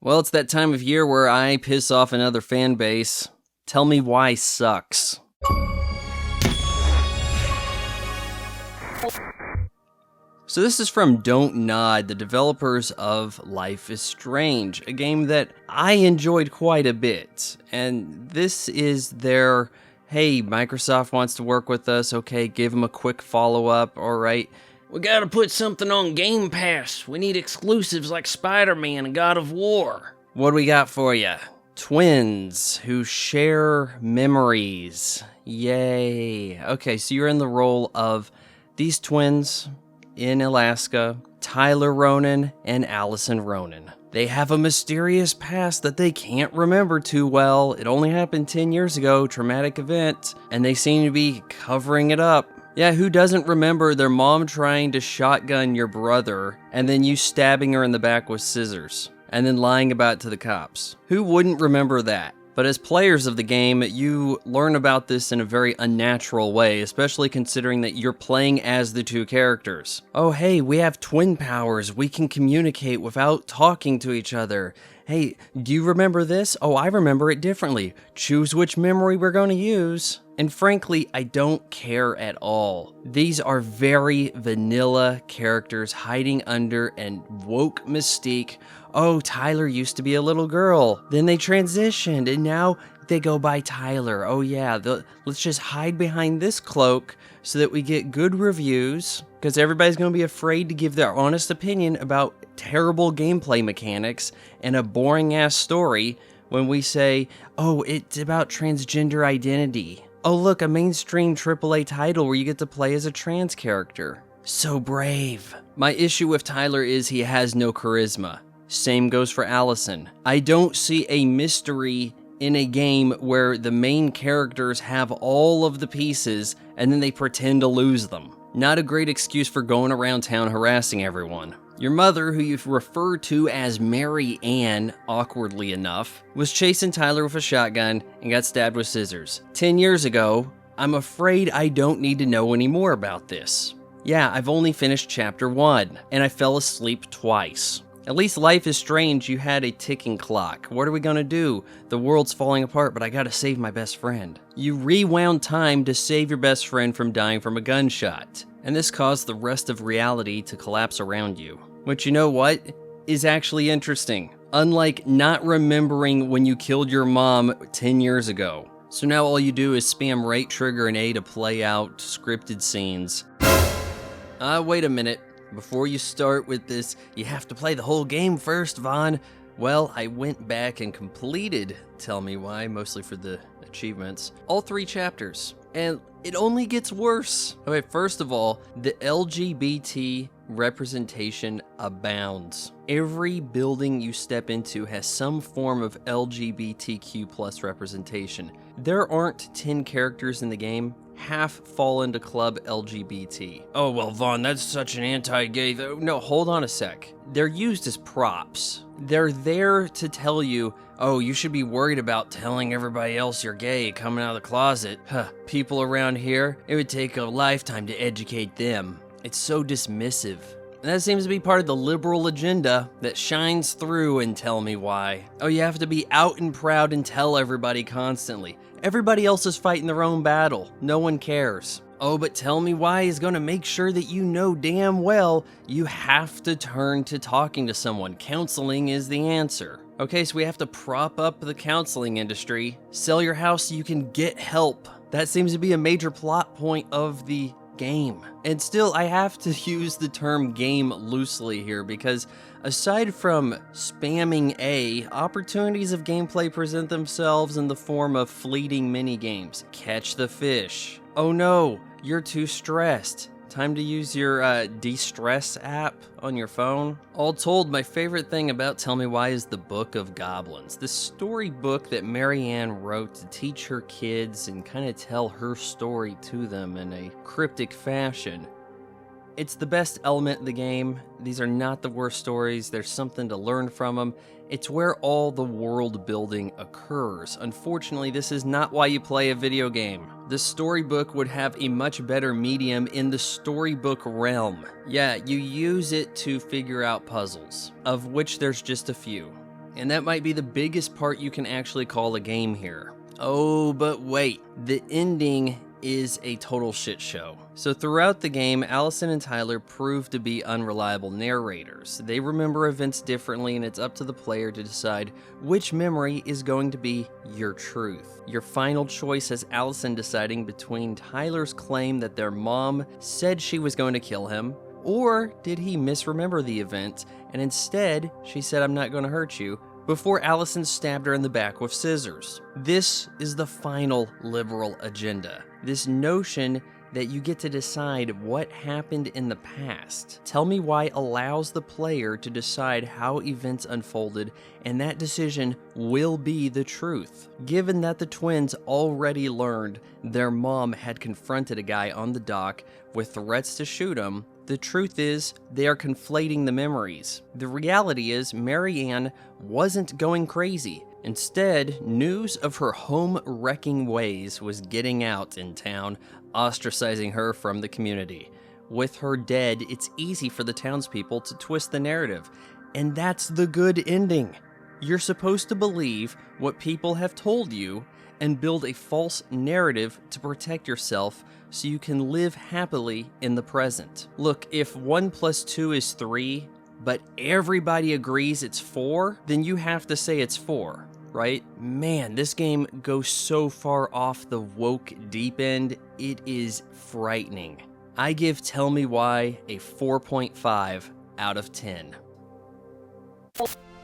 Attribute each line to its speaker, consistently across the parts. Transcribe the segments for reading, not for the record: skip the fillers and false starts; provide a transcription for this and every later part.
Speaker 1: Well, it's that time of year where I piss off another fan base. Tell Me Why sucks. So this is from Don't Nod, the developers of Life is Strange, a game that I enjoyed quite a bit. And this is their, hey, Microsoft wants to work with us, okay, give them a quick follow-up, alright. We gotta put something on Game Pass. We need exclusives like Spider-Man and God of War. What do we got for you? Twins who share memories. Yay. Okay, so you're in the role of these twins in Alaska, Tyler Ronan and Allison Ronan. They have a mysterious past that they can't remember too well. It only happened 10 years ago, traumatic event, and they seem to be covering it up. Yeah, who doesn't remember their mom trying to shotgun your brother and then you stabbing her in the back with scissors and then lying about it to the cops? Who wouldn't remember that? But as players of the game, you learn about this in a very unnatural way, especially considering that you're playing as the two characters. Oh, hey, we have twin powers. We can communicate without talking to each other. Hey, do you remember this? Oh, I remember it differently. Choose which memory we're going to use. And frankly, I don't care at all. These are very vanilla characters hiding under an woke mystique. Oh, Tyler used to be a little girl. Then they transitioned and now they go by Tyler. Oh yeah, let's just hide behind this cloak so that we get good reviews, because everybody's going to be afraid to give their honest opinion about terrible gameplay mechanics and a boring ass story when we say, oh, it's about transgender identity. Oh look, a mainstream AAA title where you get to play as a trans character. So brave. My issue with Tyler is he has no charisma. Same goes for Allison. I don't see a mystery in a game where the main characters have all of the pieces and then they pretend to lose them. Not a great excuse for going around town harassing everyone. Your mother, who you've referred to as Mary Ann, awkwardly enough, was chasing Tyler with a shotgun and got stabbed with scissors. 10 years ago, I'm afraid I don't need to know any more about this. Yeah, I've only finished chapter 1, and I fell asleep twice. At least Life is Strange, you had a ticking clock. What are we gonna do? The world's falling apart, but I gotta save my best friend. You rewound time to save your best friend from dying from a gunshot, and this caused the rest of reality to collapse around you. Which, you know what, is actually interesting. Unlike not remembering when you killed your mom 10 years ago. So now all you do is spam right trigger and A to play out scripted scenes. Wait a minute. Before you start with this, you have to play the whole game first, Vaughn. Well, I went back and completed Tell Me Why, mostly for the achievements, all 3 chapters. And it only gets worse. Okay, first of all, the LGBT representation abounds. Every building you step into has some form of LGBTQ+ representation. There aren't 10 characters in the game. Half fall into Club LGBT. Oh, well, Vaughn, that's such an anti-gay... No, hold on a sec. They're used as props. They're there to tell you, oh, you should be worried about telling everybody else you're gay coming out of the closet. People around here, it would take a lifetime to educate them. It's so dismissive. And that seems to be part of the liberal agenda that shines through in Tell Me Why. Oh, you have to be out and proud and tell everybody constantly. Everybody else is fighting their own battle. No one cares. Oh, but Tell Me Why is going to make sure that you know damn well you have to turn to talking to someone. Counseling is the answer. Okay, so we have to prop up the counseling industry. Sell your house so you can get help. That seems to be a major plot point of the game. And still, I have to use the term game loosely here because aside from spamming A, opportunities of gameplay present themselves in the form of fleeting mini-games. Catch the fish. Oh no, you're too stressed. Time to use your de-stress app on your phone. All told, my favorite thing about Tell Me Why is the Book of Goblins. This storybook that Mary Ann wrote to teach her kids and kind of tell her story to them in a cryptic fashion. It's the best element of the game. These are not the worst stories. There's something to learn from them. It's where all the world building occurs. Unfortunately, this is not why you play a video game. The storybook would have a much better medium in the storybook realm. Yeah, you use it to figure out puzzles, of which there's just a few. And that might be the biggest part you can actually call a game here. Oh, but wait, the ending is a total shit show. So throughout the game, Allison and Tyler prove to be unreliable narrators. They remember events differently, and it's up to the player to decide which memory is going to be your truth. Your final choice has Allison deciding between Tyler's claim that their mom said she was going to kill him, or did he misremember the event, and instead she said, "I'm not going to hurt you," before Allison stabbed her in the back with scissors. This is the final liberal agenda. This notion that you get to decide what happened in the past. Tell Me Why allows the player to decide how events unfolded, and that decision will be the truth. Given that the twins already learned their mom had confronted a guy on the dock with threats to shoot him, the truth is, they are conflating the memories. The reality is, Mary Ann wasn't going crazy. Instead, news of her home-wrecking ways was getting out in town, ostracizing her from the community. With her dead, it's easy for the townspeople to twist the narrative, and that's the good ending. You're supposed to believe what people have told you and build a false narrative to protect yourself so you can live happily in the present. Look, if 1 + 2 is 3, but everybody agrees it's 4, then you have to say it's 4, right? Man, this game goes so far off the woke deep end, it is frightening. I give Tell Me Why a 4.5 out of 10.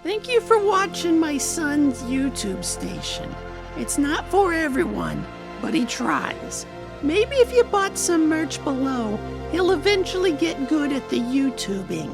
Speaker 2: Thank you for watching my son's YouTube station. It's not for everyone, but he tries. Maybe if you bought some merch below, he'll eventually get good at the YouTubing.